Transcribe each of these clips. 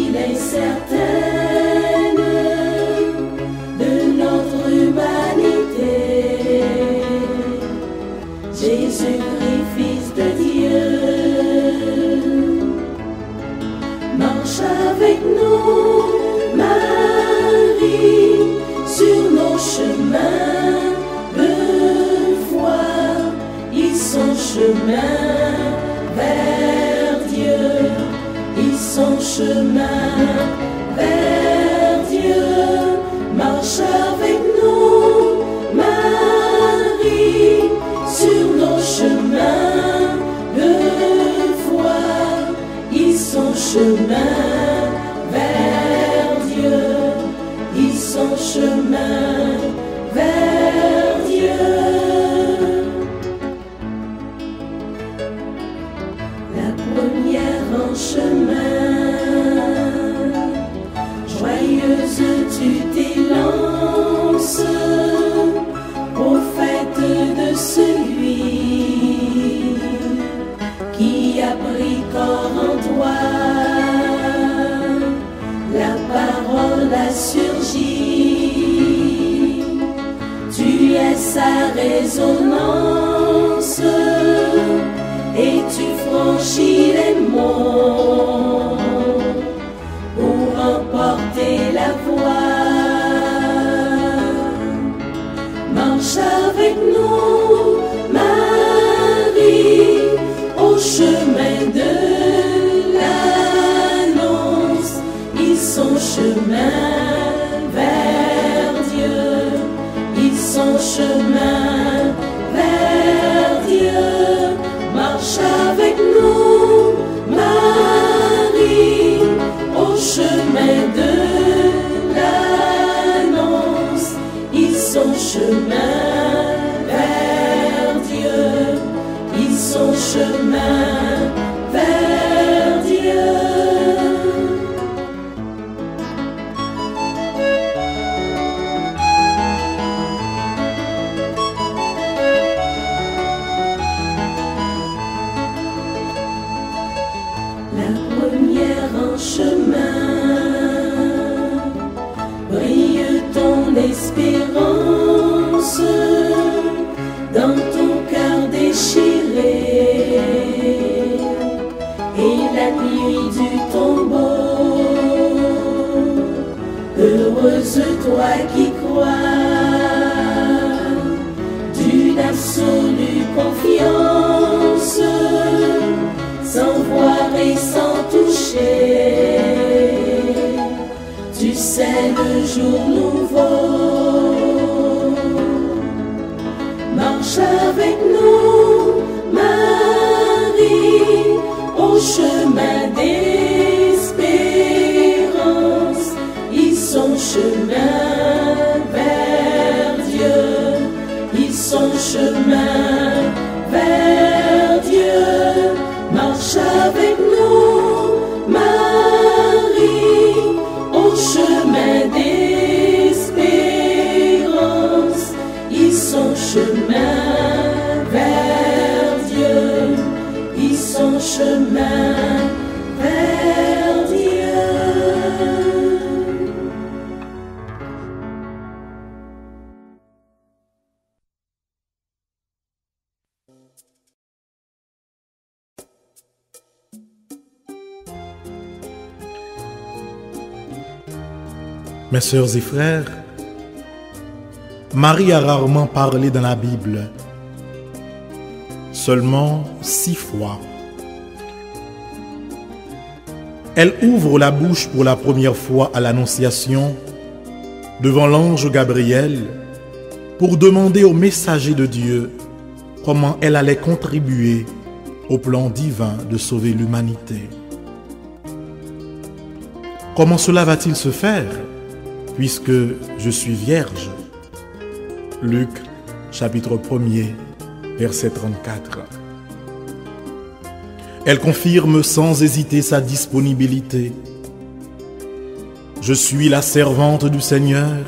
s'il est certaine de notre humanité. Jésus-Christ, Fils de Dieu, marche avec nous, Marie, sur nos chemins de foi. Ils sont chemin vers Dieu, ils sont chemin vers Dieu. Marche avec nous, Marie, sur nos chemins de foi. Ils sont chemin vers Dieu, ils sont chemin vers Dieu. La première en chemin, joyeuse tu t'élances, prophète de celui qui a pris corps en toi. La parole a surgi, tu es sa résonance, et tu franchis les monts pour remporter la voie. Marche avec nous, Marie, au chemin de l'annonce. Ils sont chemin vers Dieu, ils sont chemin vers Dieu. Marche avec nous, Marie, au chemin de l'annonce. Ils sont chemin vers Dieu, ils sont chemin vers Dieu. La première en chemin, brille ton espérance dans ton cœur déchiré, et la nuit du tombeau. Heureuse toi qui crois d'une absolue confiance, sans voir et sans toucher. Tu sais le jour nouveau. Marche avec nous, Marie, au chemin d'espérance. Ils sont chemin vers Dieu, ils sont chemin vers Dieu. Marche avec nous, Marie, au chemin d'espérance. Ils sont chemin vers Dieu, ils sont chemin vers Dieu. Mes sœurs et frères, Marie a rarement parlé dans la Bible, seulement 6 fois. Elle ouvre la bouche pour la première fois à l'Annonciation devant l'ange Gabriel pour demander au messager de Dieu comment elle allait contribuer au plan divin de sauver l'humanité. Comment cela va-t-il se faire puisque je suis vierge? Luc, chapitre 1er, verset 34. Elle confirme sans hésiter sa disponibilité. Je suis la servante du Seigneur,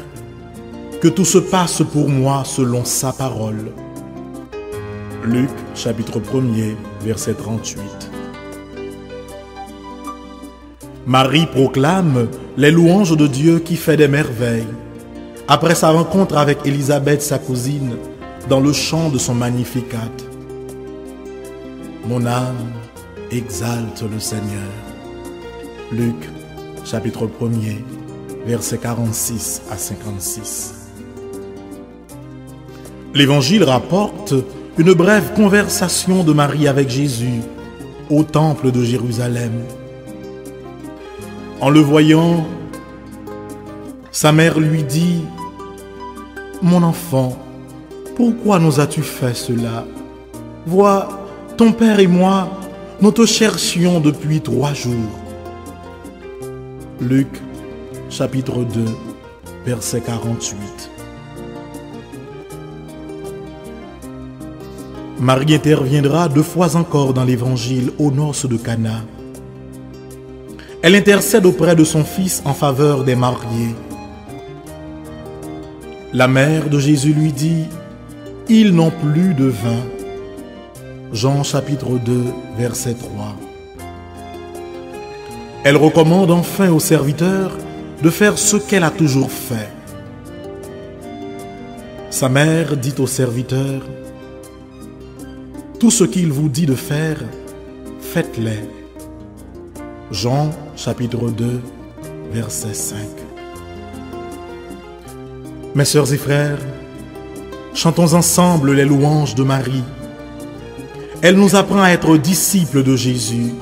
que tout se passe pour moi selon sa parole. Luc, chapitre 1er, verset 38. Marie proclame les louanges de Dieu qui fait des merveilles, après sa rencontre avec Élisabeth, sa cousine, dans le chant de son Magnificat. Mon âme exalte le Seigneur. Luc, chapitre 1er, versets 46 à 56. L'Évangile rapporte une brève conversation de Marie avec Jésus au temple de Jérusalem. En le voyant, sa mère lui dit: « Mon enfant, pourquoi nous as-tu fait cela? Vois, ton père et moi, nous te cherchions depuis 3 jours. » Luc, chapitre 2, verset 48. Marie interviendra 2 fois encore dans l'Évangile aux noces de Cana. Elle intercède auprès de son fils en faveur des mariés. La mère de Jésus lui dit: « Ils n'ont plus de vin. » Jean chapitre 2, verset 3. Elle recommande enfin au serviteur de faire ce qu'elle a toujours fait. Sa mère dit au serviteur: « Tout ce qu'il vous dit de faire, faites-les. » Jean chapitre 2, verset 5. Mes sœurs et frères, chantons ensemble les louanges de Marie. Elle nous apprend à être disciples de Jésus.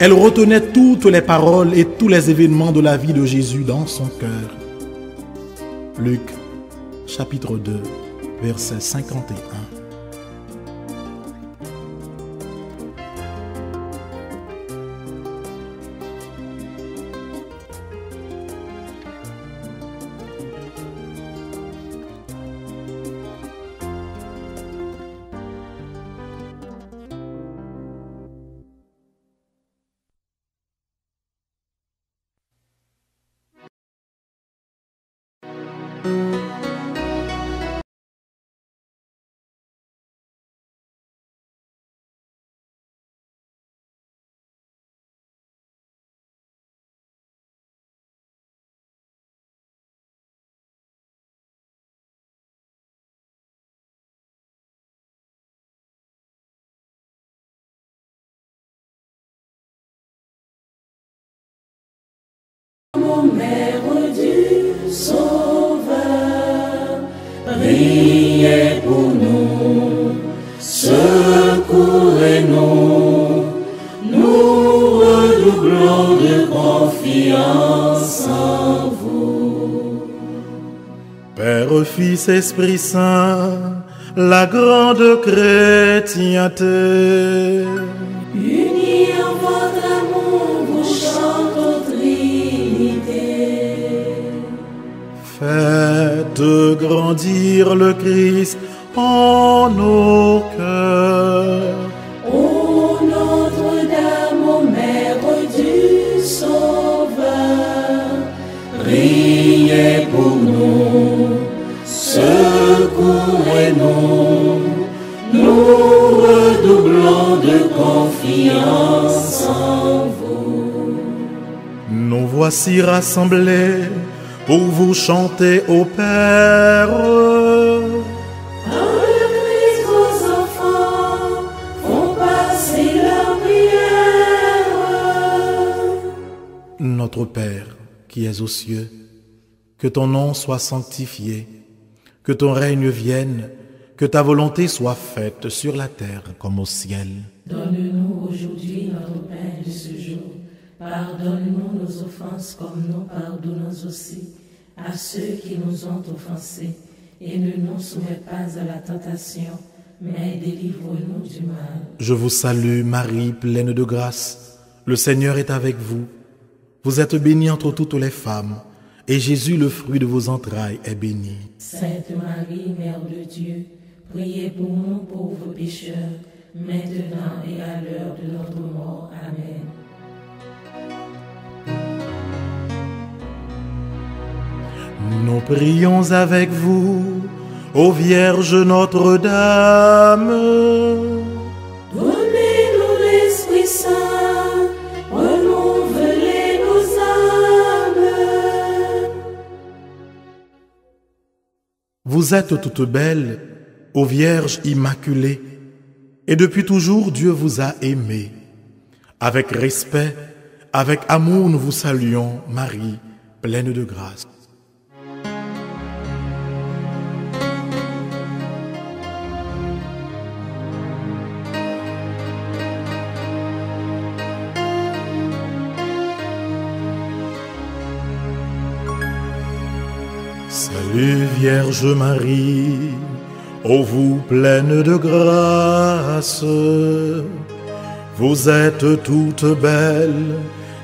Elle retenait toutes les paroles et tous les événements de la vie de Jésus dans son cœur. Luc chapitre 2, verset 51. Mère du Sauveur, priez pour nous, secourez-nous, nous redoublons de confiance en vous. Père, Fils, Esprit Saint, la grande chrétienté, Unis en votre amour, vous chantons Trinité. faites grandir le Christ en nos cœurs. Ô Notre-Dame, ô Mère du Sauveur, priez pour nous, secourez-nous, nous redoublons de confiance en vous. Nous voici rassemblés pour vous chanter au Père. Par le Christ, vos enfants font passer leur prière. Notre Père, qui es aux cieux, que ton nom soit sanctifié, que ton règne vienne, que ta volonté soit faite sur la terre comme au ciel. Donne-nous aujourd'hui notre pain de ce jour. Pardonne-nous nos offenses comme nous pardonnons aussi à ceux qui nous ont offensés. Et ne nous soumets pas à la tentation, mais délivre-nous du mal. Je vous salue Marie, pleine de grâce. Le Seigneur est avec vous. Vous êtes bénie entre toutes les femmes, et Jésus, le fruit de vos entrailles, est béni. Sainte Marie, Mère de Dieu, priez pour nous pauvres pécheurs, maintenant et à l'heure de notre mort. Amen. Nous prions avec vous, ô Vierge Notre-Dame. Donnez-nous l'Esprit Saint, renouvelle vous êtes toute belle, ô Vierge immaculée, et depuis toujours Dieu vous a aimée. Avec respect, avec amour, nous vous saluons, Marie, pleine de grâce. Salut Vierge Marie, ô vous pleine de grâce, vous êtes toute belle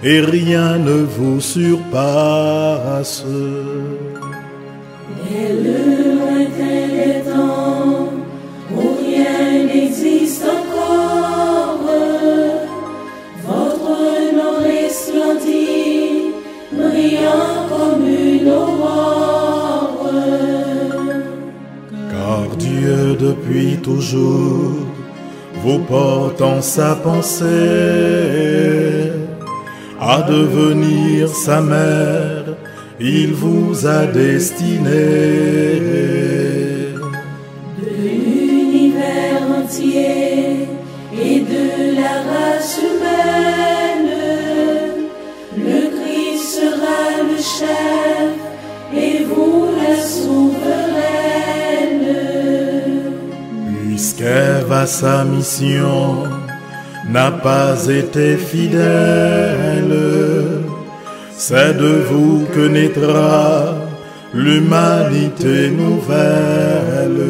et rien ne vous surpasse. Dès le lointain des temps, où rien n'existe encore, votre nom resplendit, brillant comme une aurore. Car Dieu depuis toujours vous porte en sa pensée à devenir sa mère, il vous a destiné. De l'univers entier et de la race humaine, le Christ sera le chef et vous la souveraine. Puisqu'Ève à sa mission n'a pas été fidèle, c'est de vous que naîtra l'humanité nouvelle.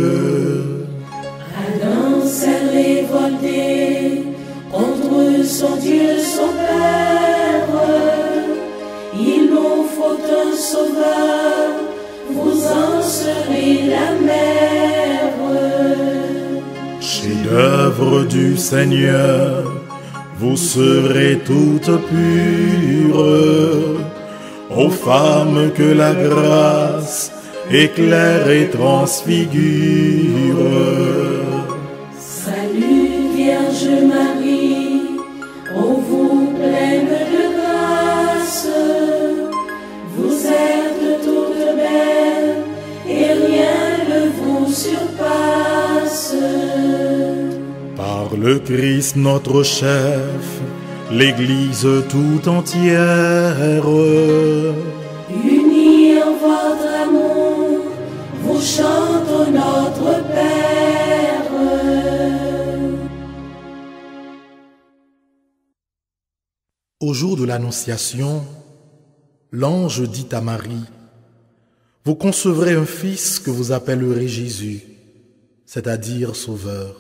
Adam s'est révolté contre son Dieu, son Père. Il nous faut un sauveur, vous en serez la mère. Chef-d'œuvre du Seigneur, vous serez toutes pures, ô femmes que la grâce éclaire et transfigure. Salut Vierge Marie, ô vous pleine de grâce, vous êtes toute belle et rien ne vous surpasse. Par le Christ notre chef, l'Église tout entière, unis en votre amour, vous chantons notre Père. Au jour de l'Annonciation, l'ange dit à Marie, « Vous concevrez un fils que vous appellerez Jésus, c'est-à-dire Sauveur.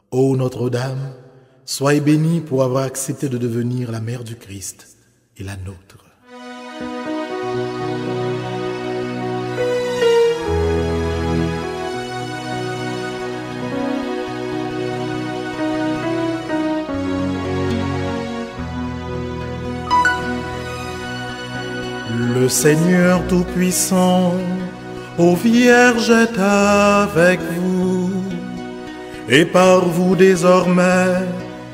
Ô Notre-Dame, soyez bénie pour avoir accepté de devenir la mère du Christ et la nôtre. » Le Seigneur Tout-Puissant, ô Vierge, est avec vous, et par vous désormais,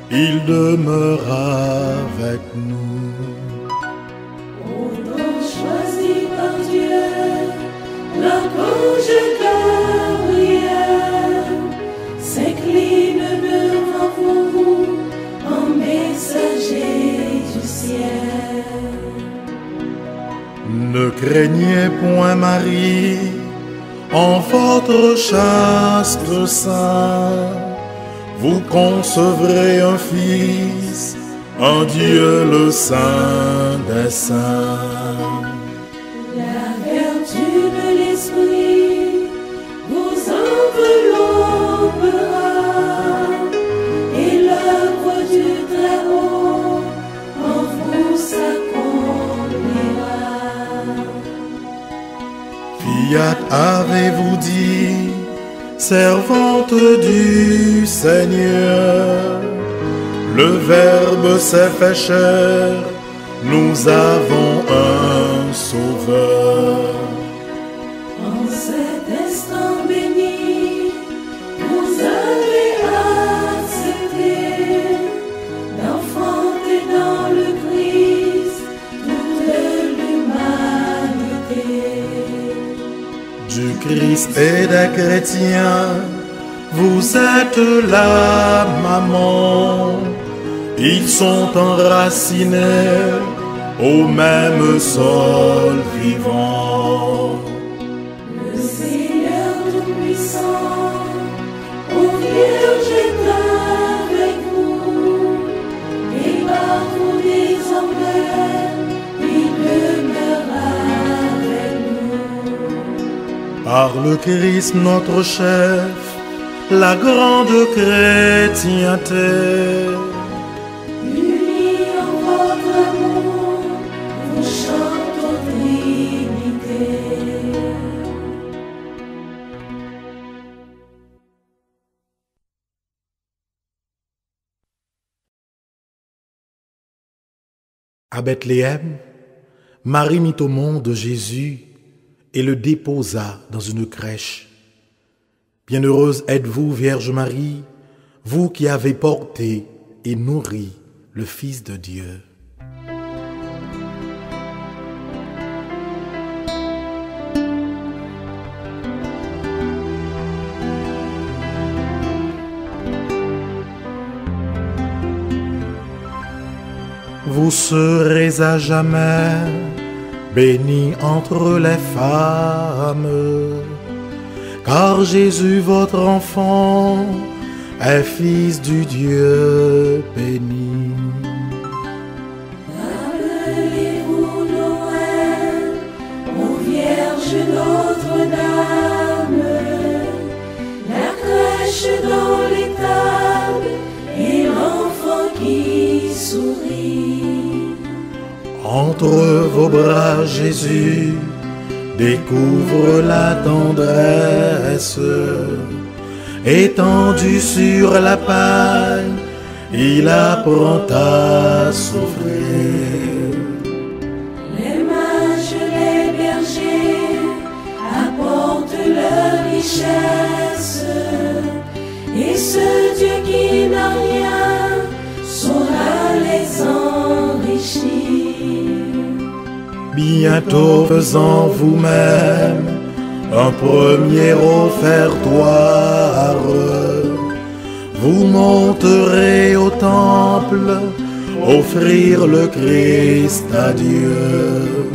il demeure avec nous. Ô nom choisi par Dieu, l'archange Gabriel s'incline devant vous en messager du ciel. Ne craignez point Marie, en votre chaste sein, vous concevrez un fils, un Dieu le Saint des Saints. La vertu de l'Esprit vous enveloppera et l'œuvre du Très-Haut en vous s'accomplira. Fiat avez-vous dit, servante du Seigneur, le Verbe s'est fait chair, nous avons un Sauveur. En cet instant béni, vous avez accepté d'enfanter dans le Christ toute l'humanité. Du Christ Christ et des chrétiens, vous êtes la maman. Ils sont enracinés au même sol vivant. Le Seigneur Tout-Puissant, ô Vierge est avec vous, et par vous désormais, il demeurera avec nous. Par le Christ notre chef, la grande chrétienté, unis en votre amour, vous chantez aux Trinité. À Bethléem, Marie mit au monde Jésus et le déposa dans une crèche. Bienheureuse êtes-vous, Vierge Marie, vous qui avez porté et nourri le Fils de Dieu. Vous serez à jamais bénie entre les femmes, car Jésus, votre enfant, est Fils du Dieu béni. Appelez-vous Noël, ô Vierge Notre-Dame, la crèche dans l'étable et l'enfant qui sourit. Entre vos bras, Jésus découvre la tendresse. Étendu sur la paille, il apprend à souffrir. Les mages, les bergers apportent leur richesse, et ce Dieu qui n'a rien saura les enrichir. Bientôt faisant vous-même un premier offertoire, vous monterez au temple, offrir le Christ à Dieu.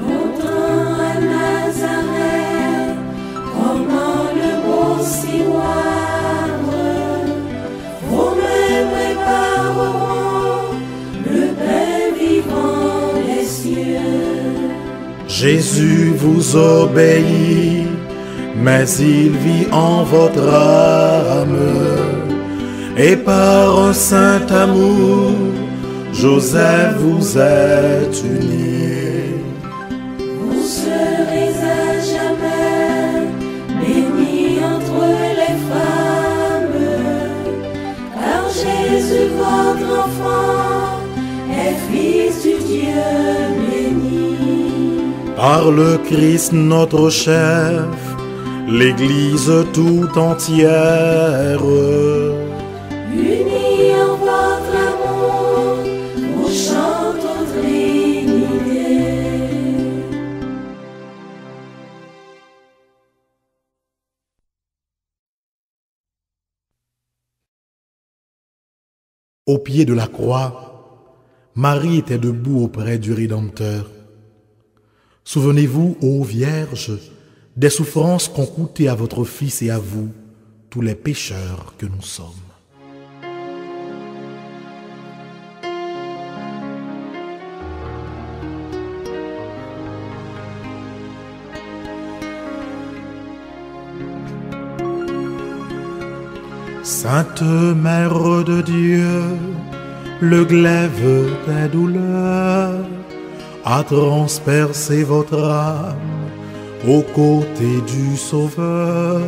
Longtemps à Nazareth, comment le beau ciroire, vos mains prépareront le pain vivant des cieux. Jésus vous obéit, mais il vit en votre âme, et par un saint amour, Joseph vous êtes unis. Vous serez à jamais bénis entre les femmes, car Jésus, votre enfant, est Fils du Dieu béni. Par le Christ notre chef, l'Église tout entière, unis en votre amour, vous chantez aux Trinité. Au pied de la croix, Marie était debout auprès du Rédempteur. Souvenez-vous, ô Vierge, des souffrances qu'ont coûté à votre Fils et à vous, tous les pécheurs que nous sommes. Sainte Mère de Dieu, le glaive des douleurs a transpercé votre âme aux côtés du Sauveur.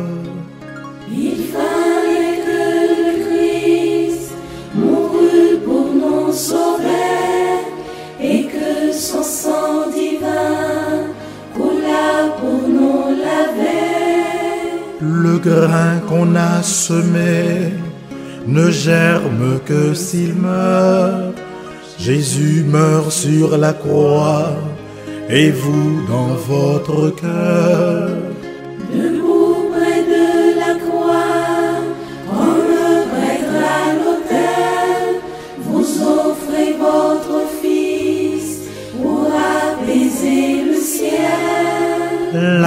Il fallait que le Christ mourût pour nous sauver et que son sang divin coula pour nous laver. Le grain qu'on a semé ne germe que s'il meurt. Jésus meurt sur la croix et vous dans votre cœur.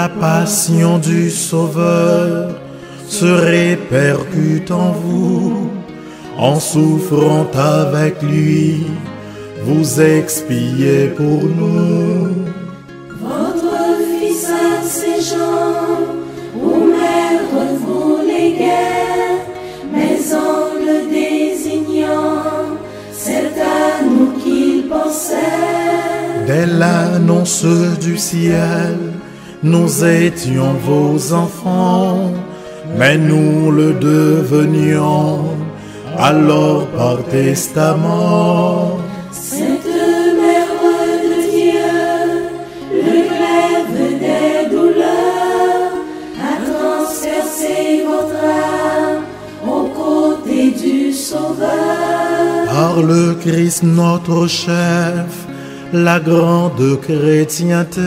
la passion du Sauveur se répercute en vous. En souffrant avec lui, vous expiez pour nous. Votre Fils a ses gens, où mère vous les guerres, mais en le désignant, c'est à nous qu'il pensait. Dès l'annonce du ciel, nous étions vos enfants, mais nous le devenions alors par testament. Cette mère de Dieu, le glaive des douleurs, a transpercé votre âme aux côtés du Sauveur. Par le Christ notre chef, la grande chrétienté,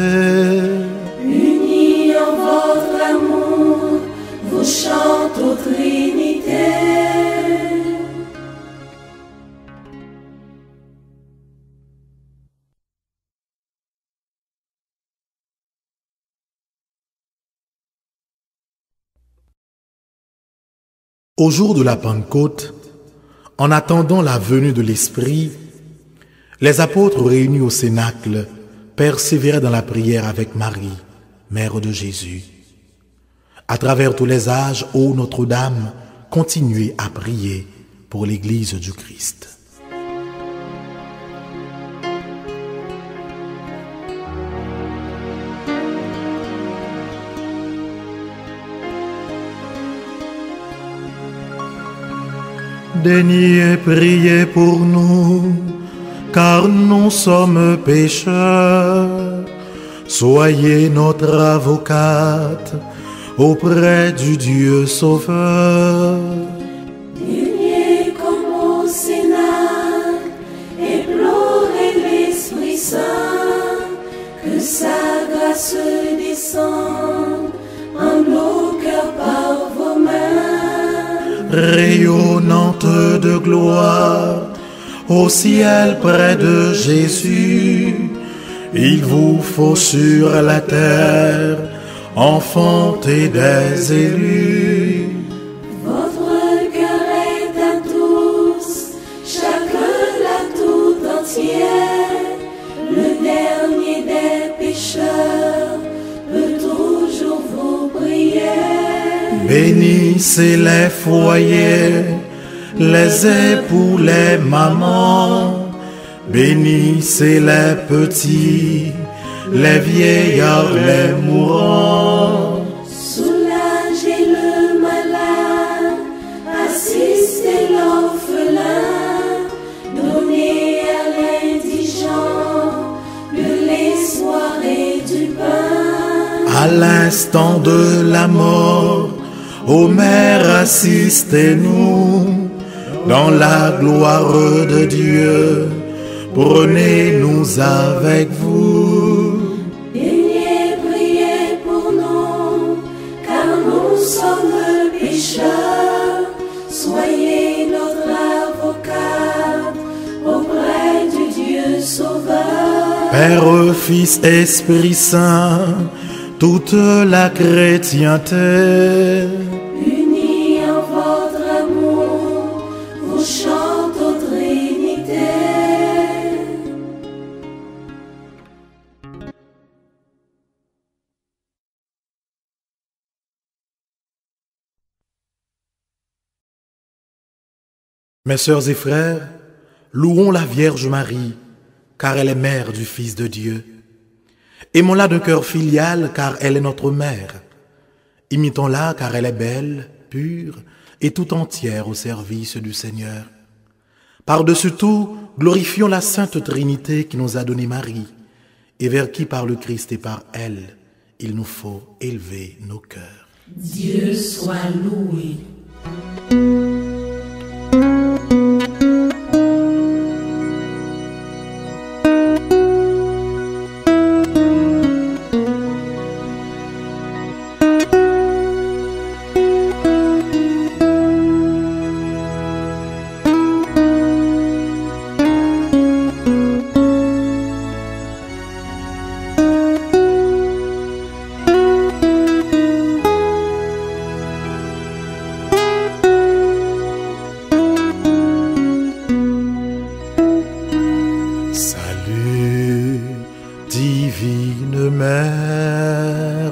Unis en votre amour, vous chantez aux Trinité. au jour de la Pentecôte, en attendant la venue de l'Esprit, les apôtres réunis au Cénacle persévéraient dans la prière avec Marie, mère de Jésus. À travers tous les âges, ô Notre-Dame, continuez à prier pour l'Église du Christ. Daignez prier pour nous, car nous sommes pécheurs. Soyez notre avocate auprès du Dieu Sauveur. Daignez comme au Sénat, éplorez l'Esprit Saint, que sa grâce descende en nos cœurs par vos mains. Rayonnante de gloire, au ciel près de Jésus, il vous faut sur la terre enfanter des élus. Votre cœur est à tous, chacun l'a tout entière. Le dernier des pécheurs peut toujours vous prier. Bénissez les foyers, les époux, les mamans. Bénissez les petits, les vieillards, les mourants. Soulagez le malade, assistez l'orphelin, donnez à l'indigent de l'espoir et du pain. À l'instant de la mort, ô Mère, assistez-nous dans la gloire de Dieu. Prenez-nous avec vous. Daignez prier pour nous, car nous sommes pécheurs. Soyez notre avocat auprès du Dieu Sauveur. Père, Fils, Esprit Saint, toute la chrétienté, Unis en votre amour, vous chantez aux Trinité. Mes sœurs et frères, louons la Vierge Marie, car elle est mère du Fils de Dieu. Aimons-la d'un cœur filial, car elle est notre mère. Imitons-la, car elle est belle, pure et tout entière au service du Seigneur. Par-dessus tout, glorifions la Sainte Trinité qui nous a donné Marie, et vers qui par le Christ et par elle, il nous faut élever nos cœurs. Dieu soit loué. Jésus, divine mère,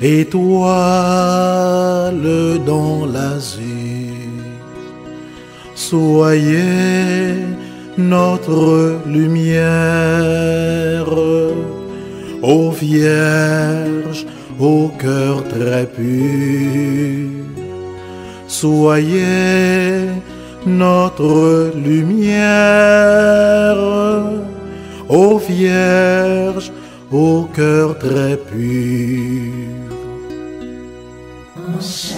étoile dans l'azur, soyez notre lumière, ô Vierge, au cœur très pur. Soyez notre lumière, ô Vierge, au cœur très pur. En chaque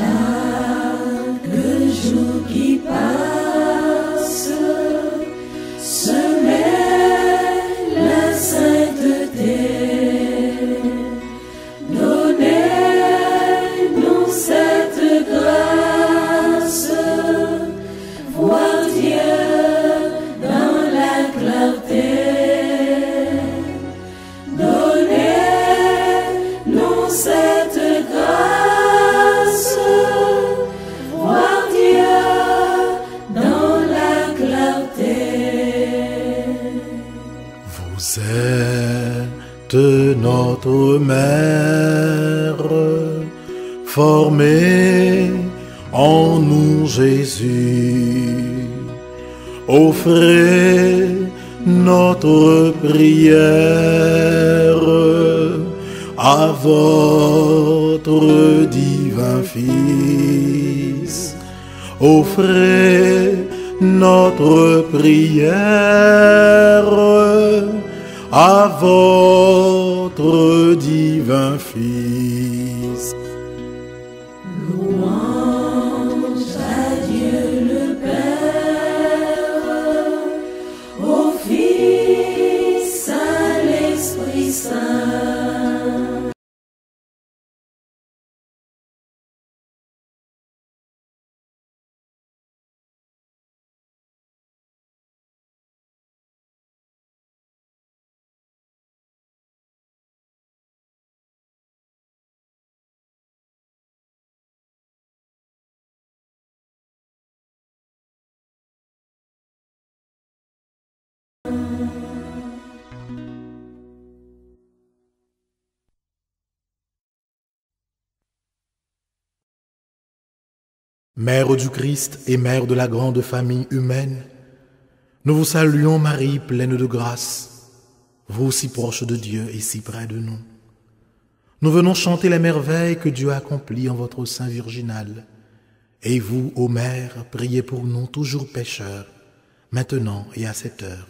jour qui passe, se met la sainteté. Donnez-nous cette grâce, voir Dieu dans la clarté. Donnez-nous cette grâce, voir Dieu dans la clarté. Vous êtes notre mère, formée en nous Jésus. Offrez notre prière à votre divin Fils. Offrez notre prière à votre divin Fils. Louange à Dieu le Père, au Fils, à l'Esprit Saint. Mère du Christ et mère de la grande famille humaine, nous vous saluons Marie pleine de grâce, vous si proche de Dieu et si près de nous. Nous venons chanter les merveilles que Dieu a accomplies en votre sein virginal. Et vous, ô Mère, priez pour nous toujours pécheurs, maintenant et à cette heure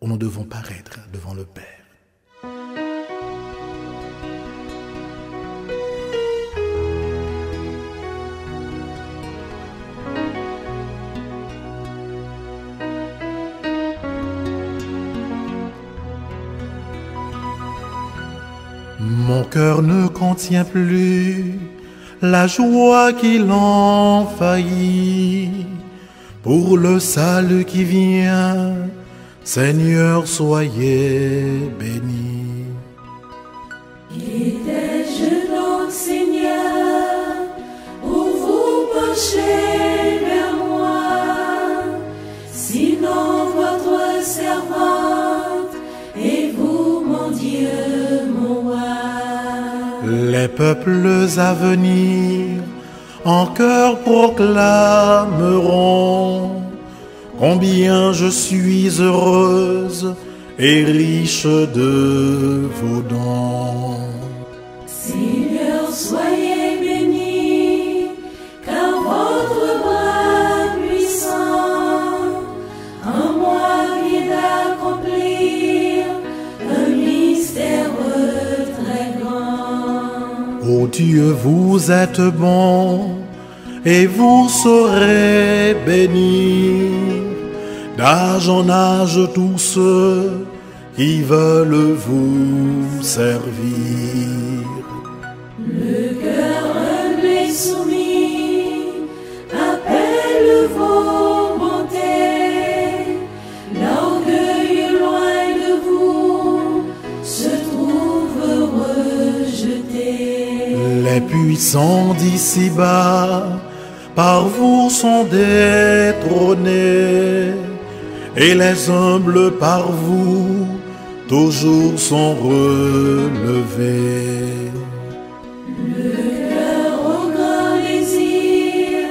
où nous devons paraître devant le Père. Mon cœur ne contient plus la joie qui l'envahit pour le salut qui vient. Seigneur, soyez béni. Qu'étais-je donc, Seigneur, pour vous pencher vers moi, sinon votre servante et vous, mon Dieu, mon roi. Les peuples à venir en chœur proclameront combien je suis heureuse et riche de vos dons. Seigneur, soyez béni, car votre bras puissant en moi vient d'accomplir un mystère très grand. Ô Dieu, vous êtes bon et vous saurez bénir d'âge en âge tous ceux qui veulent vous servir. Le cœur humble et soumis appelle vos bontés. L'orgueil loin de vous se trouve rejeté. Les puissants d'ici-bas par vous sont détrônés, et les humbles par vous toujours sont relevés. Le cœur au grand désir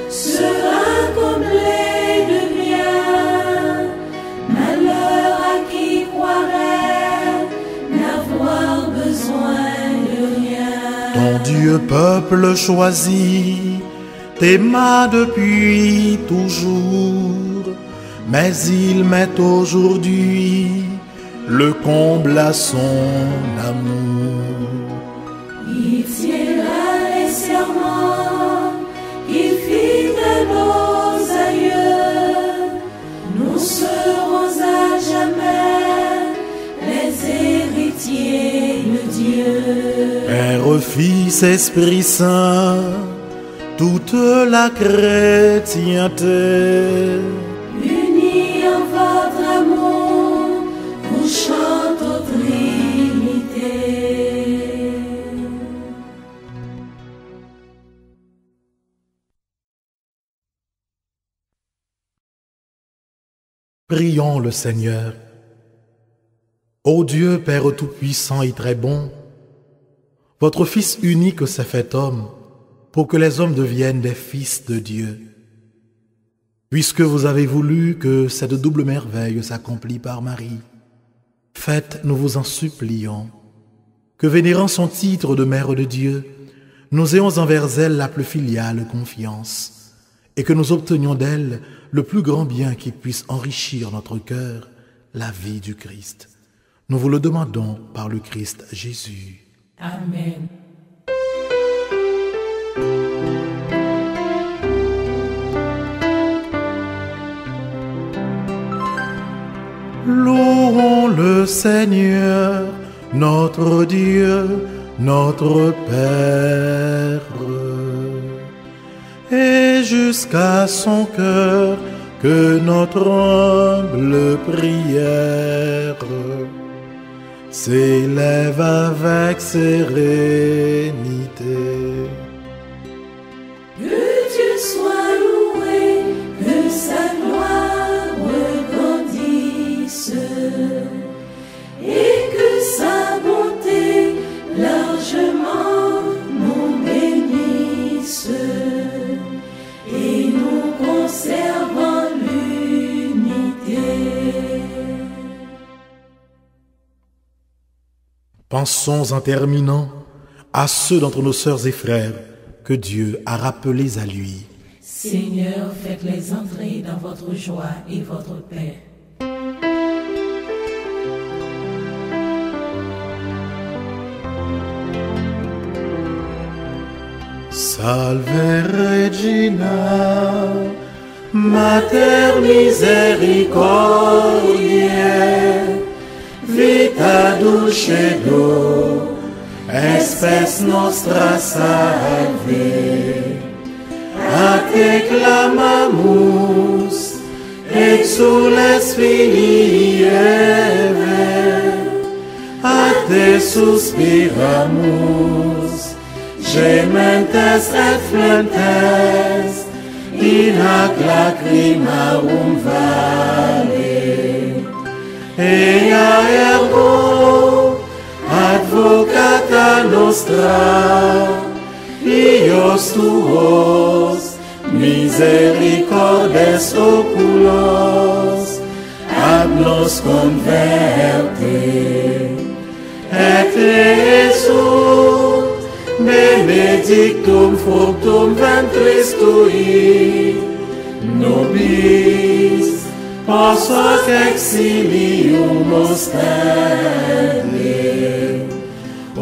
sera comblé de bien. Malheur à qui croirait n'avoir besoin de rien. Ton Dieu peuple choisi t'aima depuis toujours, mais il met aujourd'hui le comble à son amour. Il tiendra les serments qu'il fit à nos aïeux. Nous serons à jamais les héritiers de Dieu. Père, Fils, Esprit Saint, toute la chrétienté, Unis en votre amour, vous chante aux Trinités. prions le Seigneur. Ô Dieu, Père Tout-Puissant et très bon, votre Fils unique s'est fait homme pour que les hommes deviennent des fils de Dieu. Puisque vous avez voulu que cette double merveille s'accomplisse par Marie, faites, nous vous en supplions, que vénérant son titre de Mère de Dieu, nous ayons envers elle la plus filiale confiance, et que nous obtenions d'elle le plus grand bien qui puisse enrichir notre cœur, la vie du Christ. Nous vous le demandons par le Christ Jésus. Amen. Louons le Seigneur, notre Dieu, notre Père. Et jusqu'à son cœur que notre humble prière s'élève avec sérénité. Que Dieu soit loué, que sa gloire regrandisse et que sa bonté largement nous bénisse et nous conserve en l'unité. Pensons en terminant à ceux d'entre nos sœurs et frères que Dieu a rappelés à lui. Seigneur, faites-les entrer dans votre joie et votre paix. Salve Regina, Mater misericordiae, vita dulcedo, espes nostra salve. A te clamamus, exules filii Eve, a te suspiramus, gementes et flentes, in hac lacrimarum vale. Ea ergo, advocata nostra, ios tuos, misericordes oculos, ab nos converte. Et Jesús, benedictum fructum ventris tui, nobis post hoc exilium ostende. O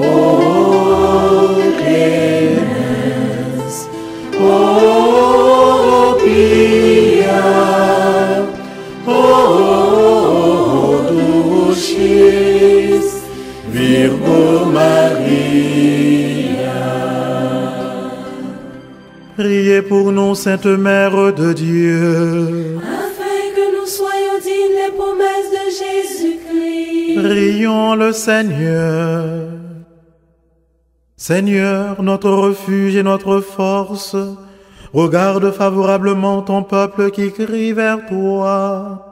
clemens, o pia, o dulcis Virgo Maria. Priez pour nous, Sainte Mère de Dieu, Afin que nous soyons dignes des promesses de Jésus-Christ. prions le Seigneur. Seigneur, notre refuge et notre force, regarde favorablement ton peuple qui crie vers toi.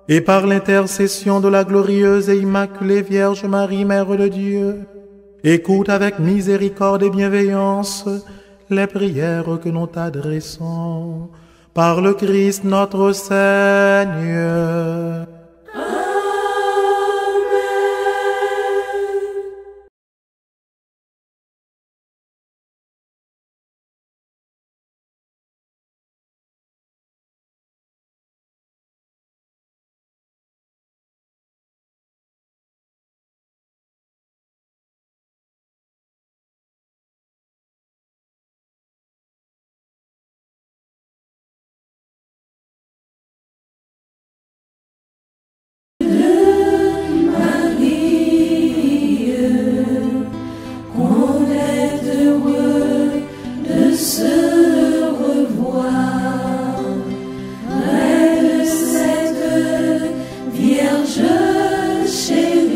et par l'intercession de la glorieuse et immaculée Vierge Marie, Mère de Dieu, écoute avec miséricorde et bienveillance les prières que nous t'adressons par le Christ notre Seigneur. Chez